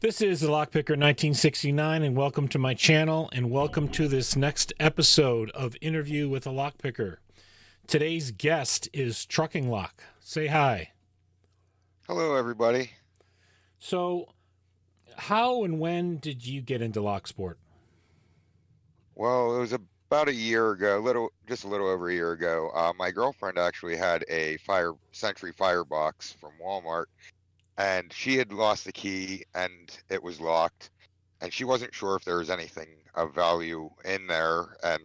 This is the Lockpicker 1969, and welcome to my channel, and welcome to this next episode of Interview with a Lockpicker. Today's guest is Trucking Lock. Say hi. Hello, everybody. So, how and when did you get into locksport? Well, it was about a year ago, just a little over a year ago. My girlfriend actually had a Sentry firebox from Walmart, and she had lost the key, and it was locked, and she wasn't sure if there was anything of value in there, and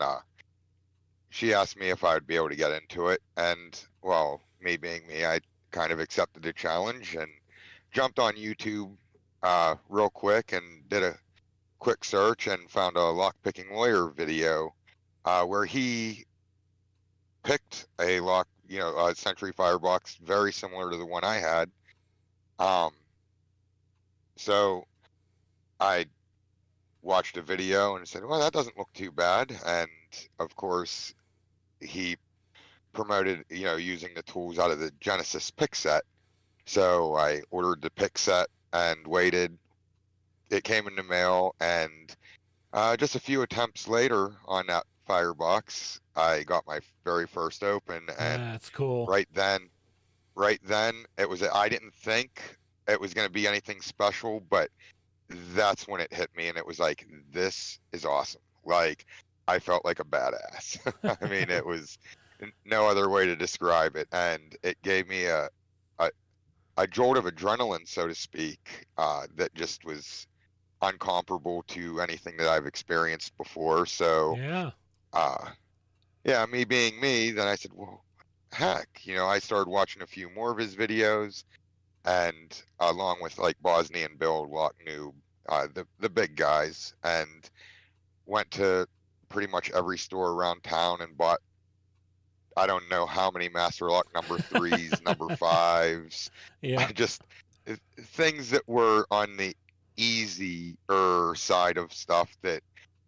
she asked me if I would be able to get into it, and well, me being me, I kind of accepted the challenge and jumped on YouTube real quick and did a quick search and found a lockpicking lawyer video where he picked a Century Firebox very similar to the one I had. Um, so I watched a video and said, well, that doesn't look too bad. And of course, he promoted, using the tools out of the Genesis pick set. So I ordered the pick set and waited. It came in the mail, and just a few attempts later on that firebox, I got my very first open, and That's cool. right then, right then, I didn't think it was going to be anything special, but that's when it hit me, and it was like, this is awesome. Like, I felt like a badass. I mean, it was no other way to describe it, and it gave me a, a jolt of adrenaline, so to speak, that just was uncomparable to anything that I've experienced before. So, Yeah. uh, yeah, me being me, then I said, well, heck, I started watching a few more of his videos, and along with like Bosnian Bill, Lock Noob, the big guys, and went to pretty much every store around town and bought. I don't know how many Master Lock number threes, number fives. Yeah. I just things that were on the easier side of stuff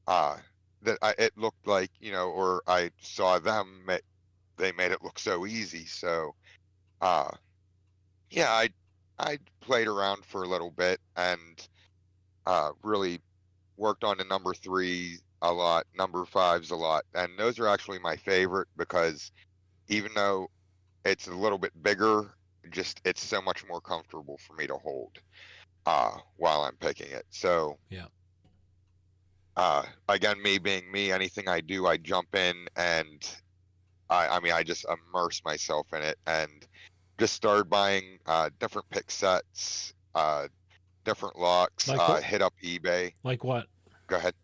uh it looked like, or I saw they made it look so easy. So uh yeah, I played around for a little bit and really worked on the number three a lot, number fives a lot, and those are actually my favorite because even though it's a little bit bigger, just it's so much more comfortable for me to hold while I'm picking it. So Yeah. again, me being me, anything I do, I jump in and I mean, I just immerse myself in it and just started buying different pick sets, different locks, Like what? hit up eBay. Like what? Go ahead.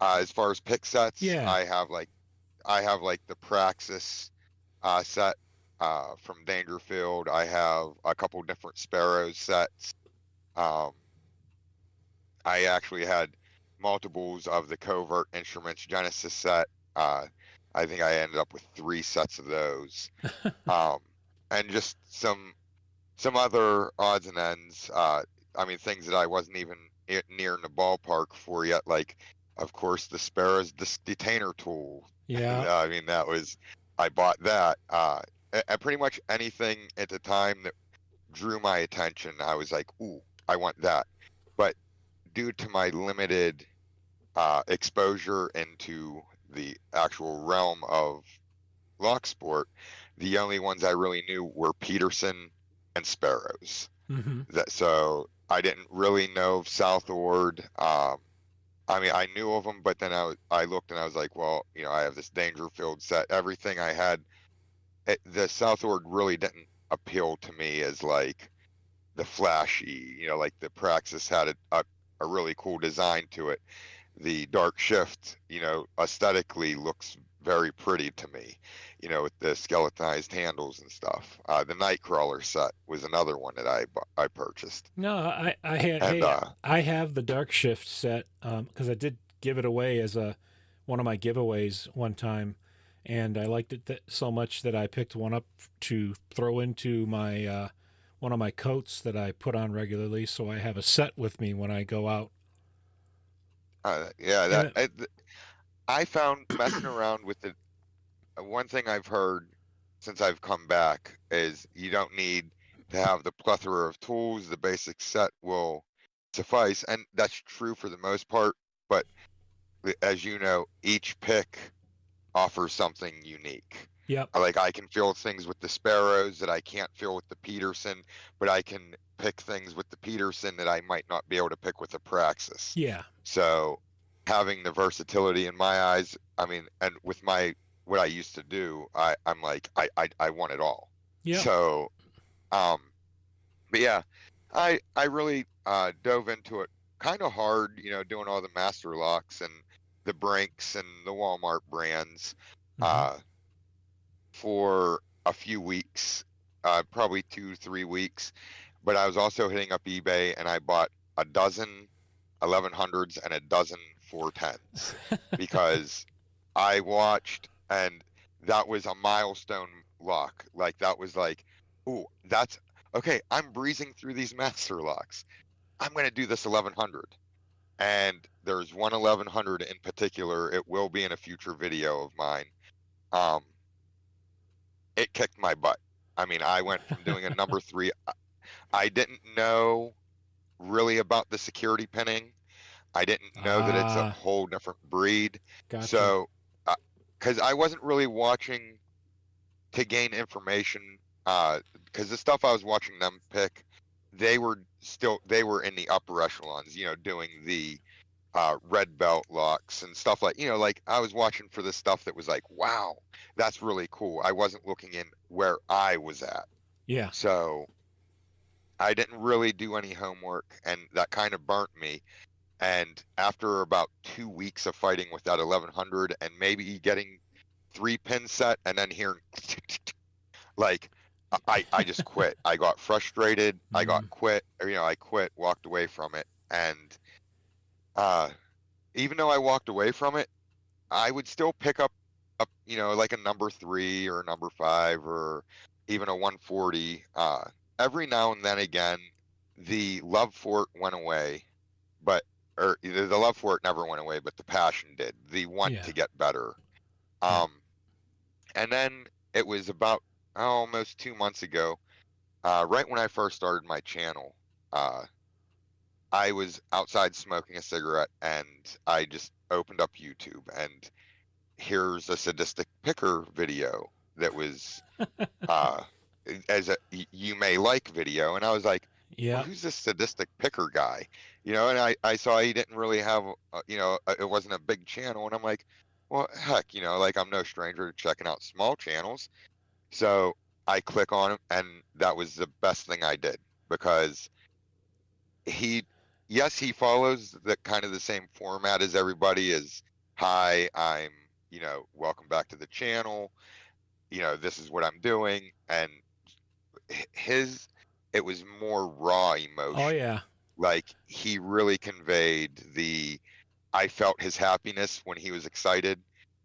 As far as pick sets, Yeah. I have like the Praxis set from Dangerfield. I have a couple different Sparrows sets. Um, I actually had multiples of the Covert Instruments Genesis set. Uh, I think I ended up with 3 sets of those, um, and just some other odds and ends. I mean, things that I wasn't even near in the ballpark for yet. Like, of course, the Sparrow's detainer tool. Yeah. I mean, I bought that. And pretty much anything at the time that drew my attention, I was like, ooh, I want that. But due to my limited exposure into the actual realm of lock sport, the only ones I really knew were Peterson and Sparrows. Mm-hmm. So I didn't really know of Southord. I mean, I knew of them, but then I looked and I was like, well, I have this Dangerfield set. Everything I had, the Southord really didn't appeal to me as like the flashy, like the Praxis had a really cool design to it. The Dark Shift, aesthetically looks very pretty to me, with the skeletonized handles and stuff. The Nightcrawler set was another one that I purchased, No, I had. and Hey, I have the Dark Shift set because I did give it away as one of my giveaways one time, and I liked it so much that I picked one up to throw into my one of my coats that I put on regularly. So I have a set with me when I go out. yeah, And it, I found messing around with the one thing I've heard since I've come back is you don't need to have the plethora of tools. The basic set will suffice, and that's true for the most part. But as you know, each pick offers something unique. Yep. Like I can feel things with the Sparrows that I can't feel with the Peterson, but I can pick things with the Peterson that I might not be able to pick with the Praxis. Yeah. So having the versatility in my eyes, I mean, and with my what I used to do, I'm like I want it all. Yep. So um, but yeah, I really dove into it kind of hard, you know, doing all the master locks and the Brinks and the Walmart brands. Mm-hmm. Uh, for a few weeks, probably 2, 3 weeks. But I was also hitting up eBay and I bought a dozen 1100s and a dozen 410s because I watched and that was a milestone lock. Like that was like, ooh, that's okay. I'm breezing through these master locks. I'm going to do this 1100. And there's one 1100 in particular. It will be in a future video of mine. Um, it kicked my butt. I mean, I went from doing a number three. I didn't know really about the security pinning. I didn't know that it's a Ah, whole different breed. gotcha. So, because I wasn't really watching to gain information, because the stuff I was watching them pick, they were in the upper echelons, you know, doing the red belt locks and stuff like, you know, like I was watching for the stuff that was like, wow, that's really cool. I wasn't looking in where I was at. Yeah. So I didn't really do any homework and that kind of burnt me. And after about 2 weeks of fighting with that 1100 and maybe getting 3 pin set and then hearing like, I just quit. I got frustrated. I got Mm. quit, or, you know, I quit, walked away from it. And, uh, even though I walked away from it, I would still pick up, you know, like a number three or a number five or even a 140. Every now and then again, the love for it went away, but or the love for it never went away, but the passion did. The want Yeah. to get better. Yep. Um, and then it was about almost 2 months ago, right when I first started my channel. Uh, I was outside smoking a cigarette, and I just opened up YouTube and here's a sadistic picker video that was uh as a you may like video, and I was like, well, Yep. who's this sadistic picker guy, you know? And I saw he didn't really have you know, it wasn't a big channel, and I'm like, well, heck, you know, like I'm no stranger to checking out small channels. So I click on him, and that was the best thing I did because he yes, he follows the kind of the same format as everybody is. Hi, I'm, you know, welcome back to the channel, you know, this is what I'm doing. And his it was more raw Oh emotion. yeah. Like he really conveyed the I felt his happiness when he was excited,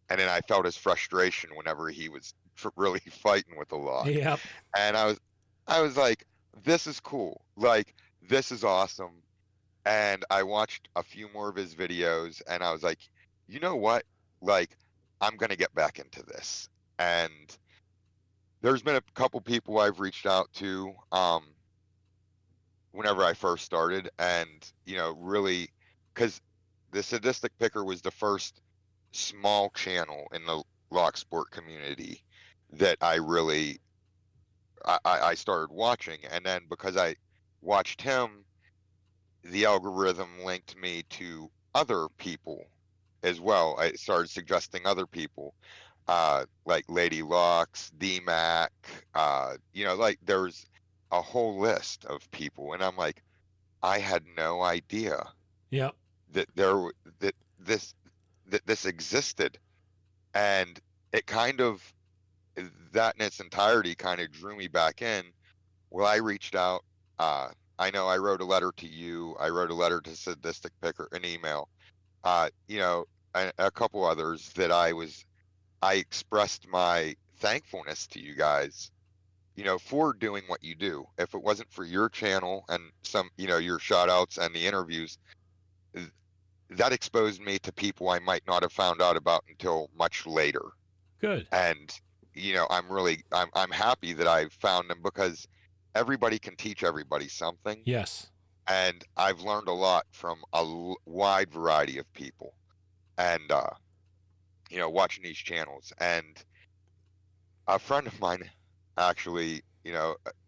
and then I felt his frustration whenever he was really fighting with the lock. Yep. And I was like, this is cool, like this is awesome. And I watched a few more of his videos and I was like, you know what? Like, I'm going to get back into this. And there's been a couple people I've reached out to whenever I first started, and, you know, really, because the Sadistic Picker was the first small channel in the locksport community that I really I started watching. And then because I watched him, the algorithm linked me to other people as well. I started suggesting other people, like Lady Locks, DMAC, you know, like there's a whole list of people, and I'm like, I had no idea Yep. that there that this that this existed, and it kind of that in its entirety kind of drew me back in. Well, I reached out. Uh, I know I wrote a letter to you. I wrote a letter to Sadistic Picker, an email. You know, a couple others that I expressed my thankfulness to you guys, you know, for doing what you do. If it wasn't for your channel and some, you know, your shout outs and the interviews, that exposed me to people I might not have found out about until much later. Good. And, you know, I'm happy that I found them because everybody can teach everybody something. Yes. and I've learned a lot from a wide variety of people, and watching these channels. And a friend of mine actually,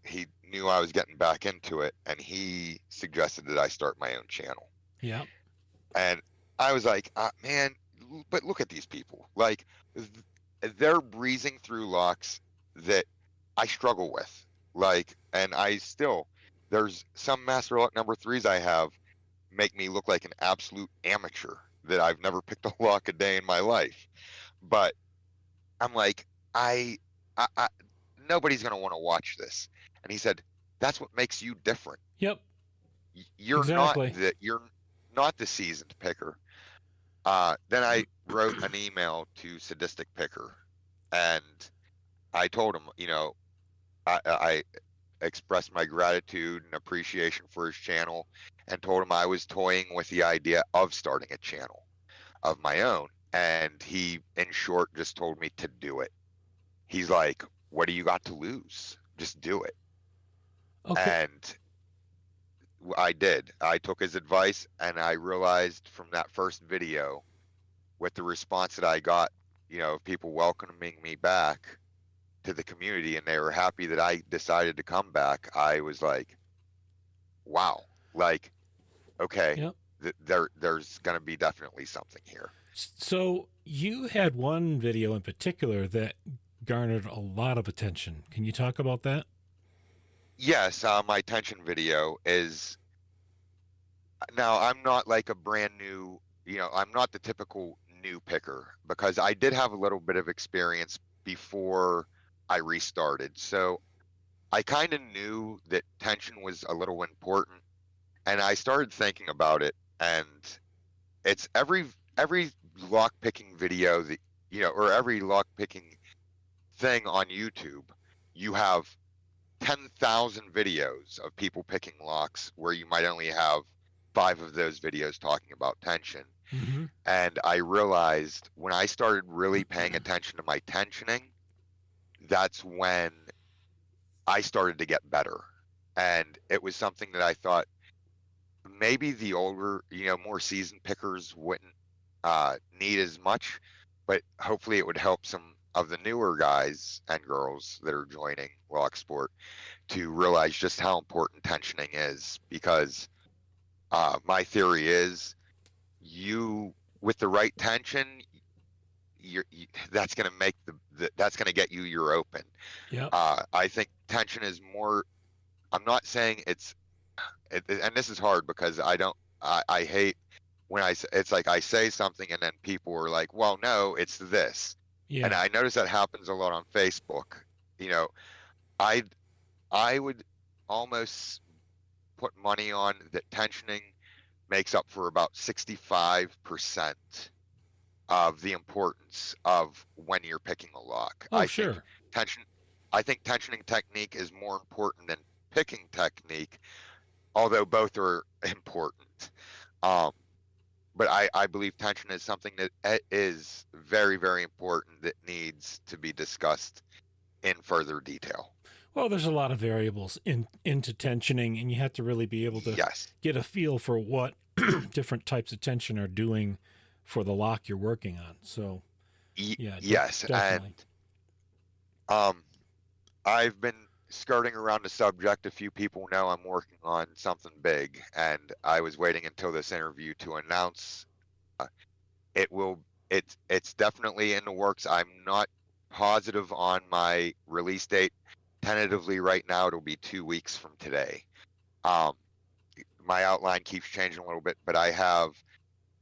he knew I was getting back into it, and he suggested that I start my own channel. Yeah. And I was like, man, but look at these people. Like, they're breezing through locks that I struggle with. Like, and I still, there's some master lock number threes I have make me look like an absolute amateur that I've never picked a lock a day in my life. But I'm like, I, I nobody's gonna want to watch this. And he said, that's what makes you different. Yep. You're not Exactly. the seasoned picker. Then I wrote an email to Sadistic Picker, and I told him, I expressed my gratitude and appreciation for his channel, and told him I was toying with the idea of starting a channel of my own. And he, in short, just told me to do it. He's like, what do you got to lose? Just do it. Okay. And I did. I took his advice, and I realized from that first video, with the response that I got, people welcoming me back to the community, and they were happy that I decided to come back. I was like, wow, like, okay, Yep. there's going to be definitely something here. So you had one video in particular that garnered a lot of attention. Can you talk about that? Yes, my tension video is, now I'm not like a brand new, I'm not the typical new picker, because I did have a little bit of experience before I restarted. So I kind of knew that tension was a little important, and I started thinking about it. And it's every lock picking video that, or every lock picking thing on YouTube, you have 10,000 videos of people picking locks where you might only have 5 of those videos talking about tension. Mm-hmm. And I realized when I started really paying attention to my tensioning, that's when I started to get better. And it was something that I thought maybe the older, more seasoned pickers wouldn't need as much, but hopefully it would help some of the newer guys and girls that are joining locksport to realize just how important tensioning is. Because my theory is, you, with the right tension, that's going to make that's going to get you your open. Yep. I think tension is more. I'm not saying and this is hard because I hate when it's like I say something and then people are like, well, no, it's this. And Yeah. I notice that happens a lot on Facebook. You know, I I would almost put money on that tensioning makes up for about 65% of the importance of when you're picking a lock. Oh, sure. Tension I think tensioning technique is more important than picking technique, although both are important. Um, but I believe tension is something that is very, very important, that needs to be discussed in further detail. Well, there's a lot of variables into tensioning, and you have to really be able to Yes. get a feel for what different types of tension are doing for the lock you're working on. So, yeah, Yes. And definitely. um, I've been skirting around the subject. A few people know I'm working on something big, and I was waiting until this interview to announce. uh, it will. It's definitely in the works. I'm not positive on my release date. Tentatively, right now, it'll be 2 weeks from today. Um, my outline keeps changing a little bit, but I have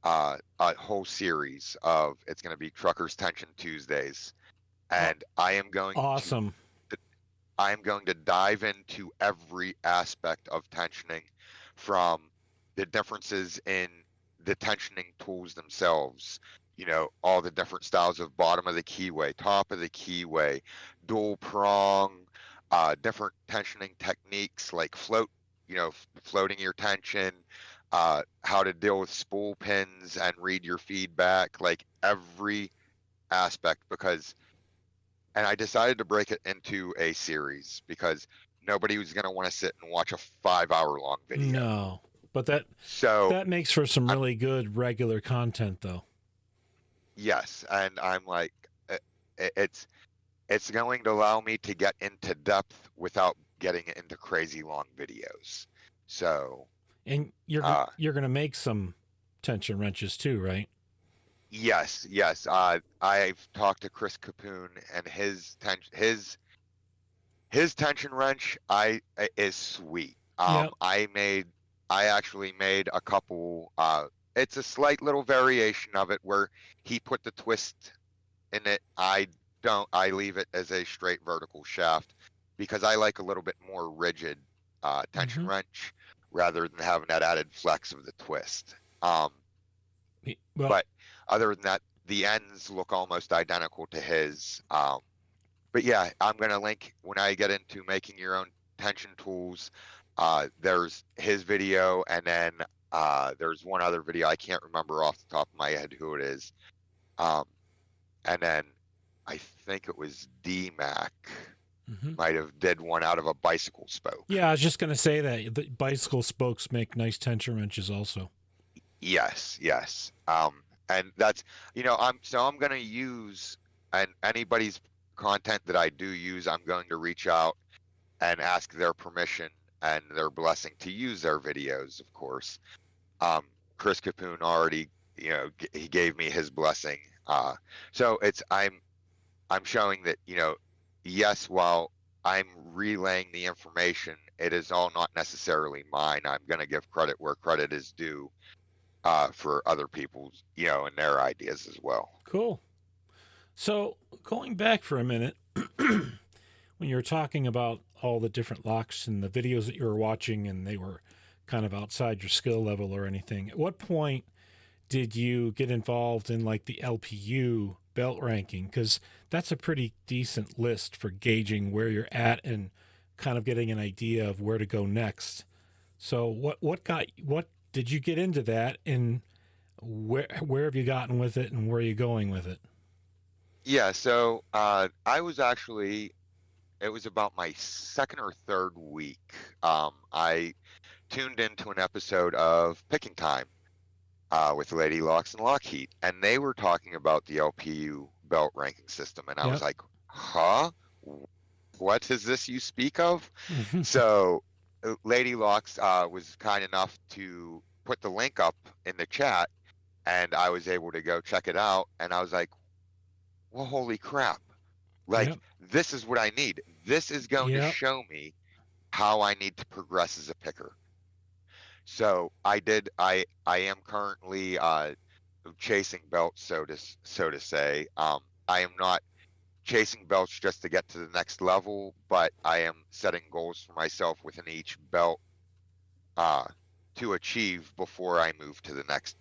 a whole series of. It's going to be Truckers Tension Tuesdays, Aw- and Awesome. I am going to dive into every aspect of tensioning, from the differences in the tensioning tools themselves, all the different styles of bottom of the keyway, top of the keyway, dual prong, different tensioning techniques like floating your tension, how to deal with spool pins and read your feedback, like every aspect. And I decided to break it into a series because nobody was going to want to sit and watch a 5-hour long video. No. But that So that makes for some I'm really good regular content, though. yes, and I'm like, it's going to allow me to get into depth without getting into crazy long videos. So, And uh, you're gonna make some tension wrenches too, right? yes, yes. I've talked to Chris Capoon and his tension wrench is sweet. Yep. I actually made a couple. It's a slight little variation of it where he put the twist in it. I don't. I leave it as a straight vertical shaft because I like a little bit more rigid tension Mm-hmm. wrench rather than having that added flex of the twist. Um, Well, but other than that, the ends look almost identical to his. But yeah, I'm gonna link when I get into making your own tension tools. There's his video, and then there's one other video I can't remember off the top of my head who it is. Um, and then I think it was DMAC mm-hmm. might have did one out of a bicycle spoke. Yeah, I was just gonna say that the bicycle spokes make nice tension wrenches, also. Yes, yes. And that's I'm gonna use and anybody's content that I do use, I'm going to reach out and ask their permission and their blessing to use their videos, of course. Um, Chris Capoon already, he gave me his blessing. So I'm showing that, yes, while I'm relaying the information, it is all not necessarily mine. I'm going to give credit where credit is due for other people's, and their ideas as well. Cool. So going back for a minute, when you were talking about all the different locks and the videos that you were watching, and they were kind of outside your skill level or anything, at what point did you get involved in like the LPU belt ranking? Because that's a pretty decent list for gauging where you're at and kind of getting an idea of where to go next. So what did you get into that, and where have you gotten with it, and where are you going with it? Yeah, so I was actually, it was about my second or third week. I tuned into an episode of Picking Time with Lady Locks and Lockheed, and they were talking about the LPU belt ranking system, and I was Yep. like, "Huh? What is this you speak of?" So, Lady Locks was kind enough to put the link up in the chat, and I was able to go check it out, and I was like, "Well, holy crap! Like, Yep. this is what I need. This is going to Yep. show me how I need to progress as a picker." So I did. I am currently chasing belts, so to say. I am not chasing belts just to get to the next level, but I am setting goals for myself within each belt uh, to achieve before I move to the next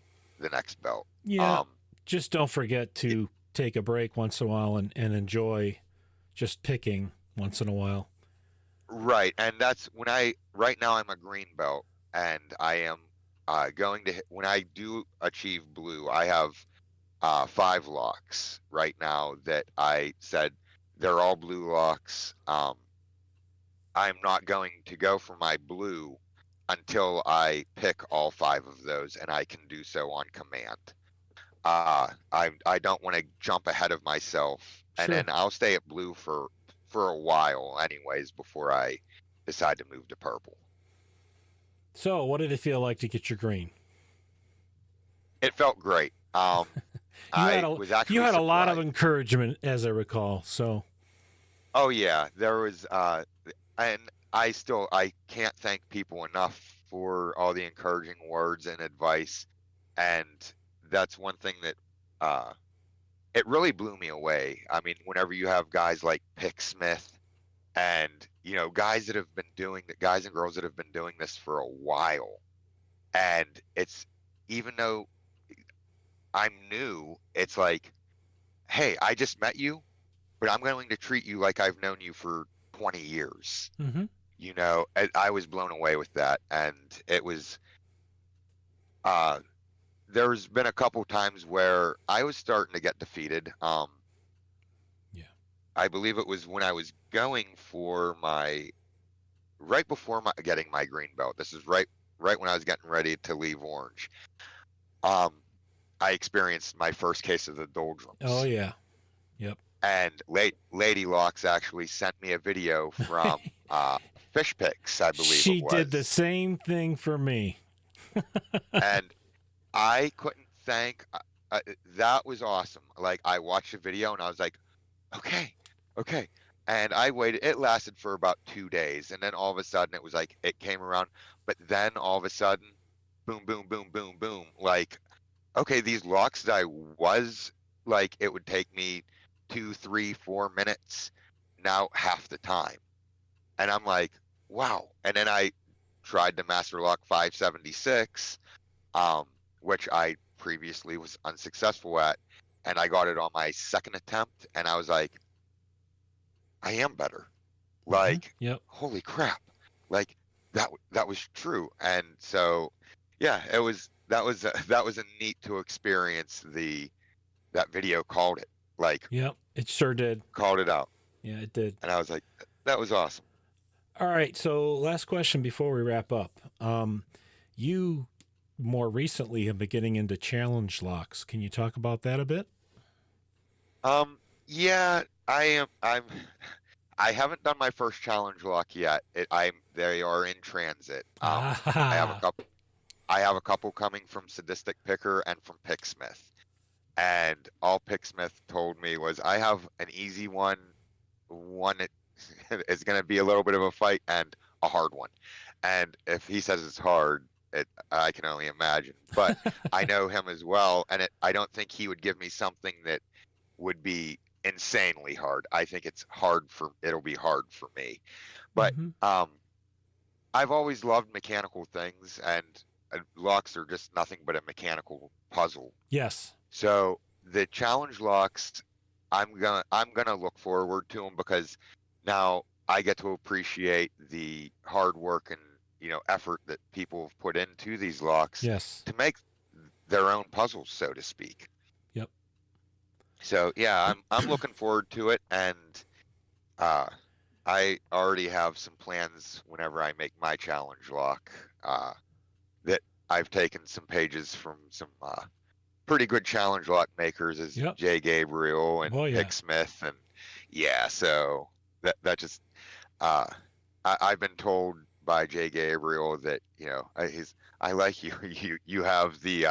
belt. Yeah. Um, Just don't forget y- to take a break once in a while and enjoy just picking once in a while. right, and that's when I right now I'm a green belt, and I am going to when I do achieve blue, I have 5 locks right now that I said they're all blue locks. I'm not going to go for my blue until I pick all 5 of those, and I can do so on command. I don't want to jump ahead of myself, and then Sure. I'll stay at blue for a while, anyways, before I decide to move to purple. So, what did it feel like to get your green? It felt great. You had I a was you actually had a lot of surprised. encouragement, as I recall. So, Oh yeah, there was and I can't thank people enough for all the encouraging words and advice, and that's one thing that uh it really blew me away. I mean, whenever you have guys like Pick Smith and guys that have been doing that, guys and girls that have been doing this for a while, and it's even though I'm new, it's like, hey, I just met you, but I'm going to treat you like I've known you for 20 years. mm-hmm. I was blown away with that, and it was uh there's been a couple times where I was starting to get defeated. Yeah. I believe it was when I was going for my right before my getting my green belt. This is right. right when I was getting ready to leave Orange, um, I experienced my first case of the Oh doldrums. yeah. Yep. And Lady Locks actually sent me a video from Fish Picks, I believe it She did the was. same thing for me. And I couldn't thank, that was awesome. Like, I watched the video and I was like, okay, okay. And I waited, it lasted for about 2 days. And then all of a sudden it was like, it came around. But then all of a sudden, boom, boom, boom, boom, boom. Like, okay, these locks that I was like, it would take me 2, 3, 4 minutes, now half the time. And I'm like, wow. And then I tried the Master Lock 576, um, which I previously was unsuccessful at. And I got it on my second attempt. And I was like, I am better. Like, Yep. holy crap. Like, that was true. And so, yeah, that was a neat to experience that video called it, like, Yep. It sure did. called it out. Yeah, it did. And I was like, that was awesome. All right. So, last question before we wrap up. You more recently have been getting into challenge locks. Can you talk about that a bit? Yeah, I haven't done my first challenge lock yet. They are in transit. Ah, I have a couple coming from Sadistic Picker and from Picksmith. And all Picksmith told me was, I have an easy one. One is going to be a little bit of a fight, and a hard one. And if he says it's hard, I can only imagine. But I know him as well, and I don't think he would give me something that would be insanely hard. I think it'll be hard for me. But mm-hmm. I've always loved mechanical things, and locks are just nothing but a mechanical puzzle. Yes. So the challenge locks, I'm gonna look forward to them, because now I get to appreciate the hard work and effort that people have put into these locks Yes. to make their own puzzles, so to speak. Yep. So yeah, I'm looking forward to it, and I already have some plans whenever I make my challenge lock, that I've taken some pages from some pretty good challenge lock makers, as Yep. Jay Gabriel and Oh yeah. Picksmith, and yeah, so that just I've been told by Jay Gabriel that I like you. You have the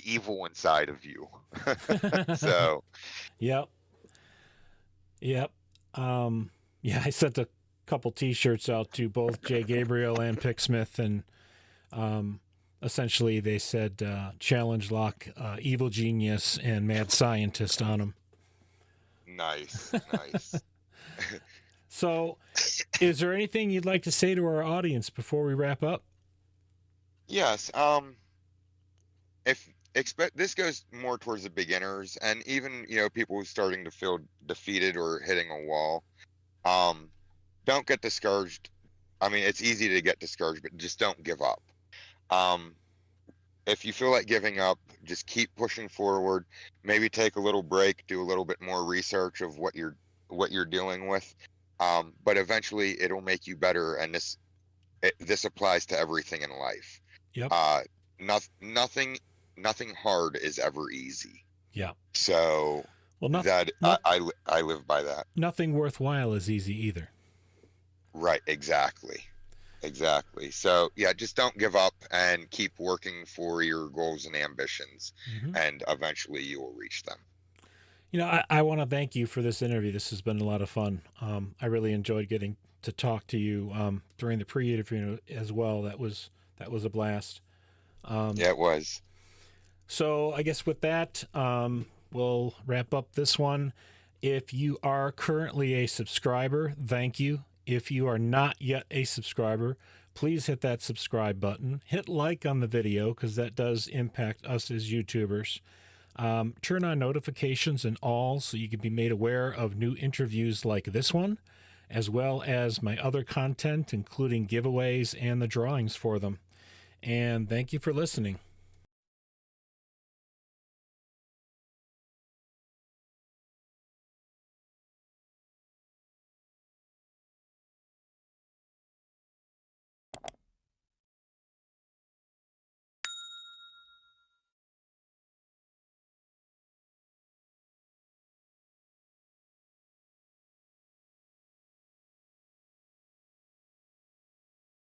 evil inside of you. So Yep. Yep. Yeah, I sent a couple T-shirts out to both Jay Gabriel and Picksmith, and essentially they said challenge lock, evil genius, and mad scientist on them. nice. So, is there anything you'd like to say to our audience before we wrap up? Yes. If expect this goes more towards the beginners, and even people starting to feel defeated or hitting a wall. Don't get discouraged. I mean, it's easy to get discouraged, but just don't give up. Um, if you feel like giving up, just keep pushing forward. Maybe take a little break, do a little bit more research of what you're dealing with. But eventually, it'll make you better, and this applies to everything in life. Yep. Nothing hard is ever easy. Yeah. So Well, I live by that. nothing worthwhile is easy either. Right, exactly. So yeah, just don't give up and keep working for your goals and ambitions, and eventually you will reach them. I want to thank you for this interview. This has been a lot of fun. I really enjoyed getting to talk to you during the pre-interview as well. That was a blast. Yeah, it was. So I guess with that, we'll wrap up this one. If you are currently a subscriber, thank you. If you are not yet a subscriber, please hit that subscribe button. Hit like on the video, because that does impact us as YouTubers. Turn on notifications and all so you can be made aware of new interviews like this one, as well as my other content, including giveaways and the drawings for them. And thank you for listening.